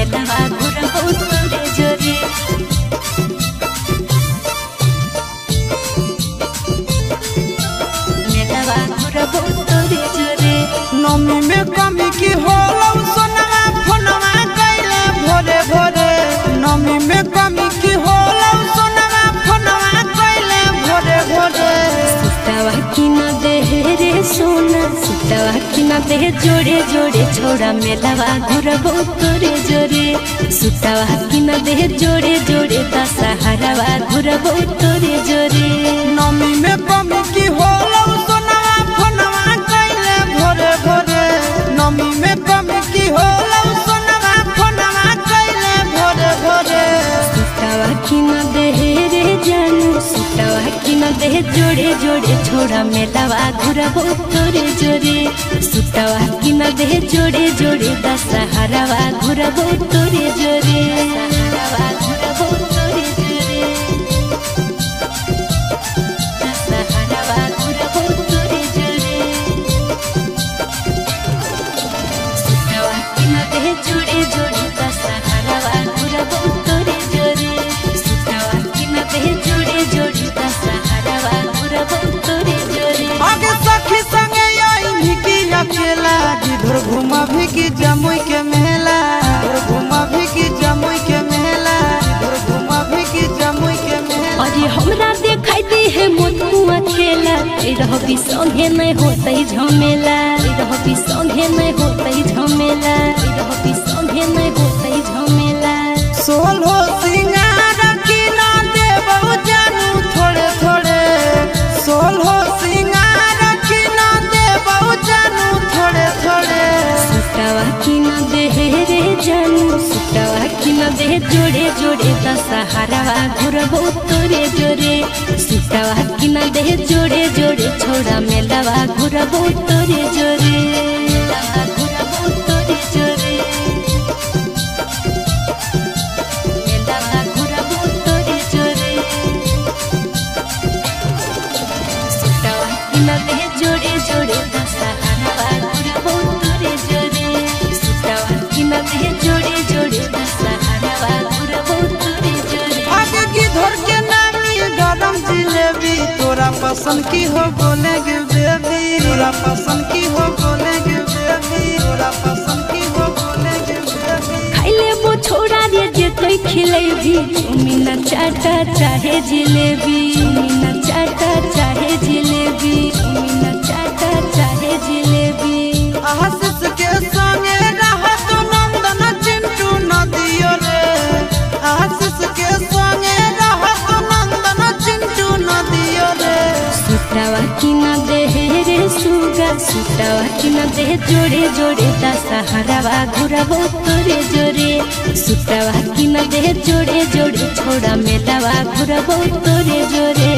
मेलावा घुरबो तोरे जोरे मेलावा घुरबो तोरे जोरे। नमी में कमी की होलौ सोनवा फोनवा कैले भोरे भोरे नमी में कमी की होलौ सोनवा फोनवा कैले भोरे भोरे सुतावा की न दे रे सोना सुतावा की न दे जोड़े जोड़े छोड़ा मेलावा घुरबो तोरे जोरे सुतावा की न दे जोड़े जोड़े दशहरावा घुरबो तोरे जोरे। नमी में कमी की होलौ सोनवा फोनवा कैले भोरे भोरे नमी में कमी की होलौ सोनवा फोनवा कैले भोरे भोरे सुतावा की न दे रे जानू सुतावा की न दे जोड़े जोड़े छोड़ा मेलावा घुरबो तोरे जोरे सुतावा की न दे जोड़े जोड़े दशहरावा घुरबो तोरे जोरे दशहरावा घुरबो तोरे जोरे दशहरावा घुरबो तोरे जोरे सुतावा की न दे जोड़े जोड़े दशहरावा घुरबो तोरे जोरे सुतावा की न दे जोड़े जोड़े दशहरावा घुरबो तोरे जोरे। आगे सखी संगे आई की अकेला जिधर घुमा भी की जमुई के मेला घुमा भी की जमुई के मेला घुमा भी की जमुई के मेला। अरे हमरा देखाई दे है मोतुआ खेला रहबी संगे नहीं होतई झमेला रहबी संगे नहीं होतई झमेला रहबी संगे नहीं होतई झमेला। सोलो सिंगार की ना देबौ जानू थोड़े थोड़े सोलो सिंगार की ना देबौ जानू थोड़े थोड़े सुतावा की न दे रे जानू सुतावा की न दे जोड़े जोड़े दशहरावा घुरबो तोरे जोरे सुतावा की न दे जोड़े जोड़े छोड़ा मेलावा घुरबो तोरे जोरे मेलावा घुरबो तोरे जोरे मेलावा घुरबो तोरे जोरे सुतावा की न दे जोड़े जोड़े दशहरावा घुरबो तोरे जोरे सुतावा की न दे जोड़े जोड़े दशहरावा घुरबो तोरे जोरे। आगे की धर के नामी गरम जिलेबी तोरा पसंद की हो बोलेगे बेबी तोरा पसंद की हो बोलेगे बेबी तोरा पसंद की हो बोलेगे बेबी। खाइले वो छोड़ा रे जे तोय खिलेबी चुमिना चाटा चाहे जिलेबी चुमिना चाटा चाहे जिलेबी चुमिना चाटा चाहे जिलेबी। आशीष के संगे रहत नंदन चिंटू नदियो रे आशीष के संगे रहत नंदन चिंटू नदियो रे सुतावा की न दे रे सुगा सुतावा की न दे जोड़े जोड़े दशहरावा घुरबो तोरे जोरे सुतावा की न दे जोड़े जोड़े छोड़ा मेलावा घुरबो तोरे जोरे।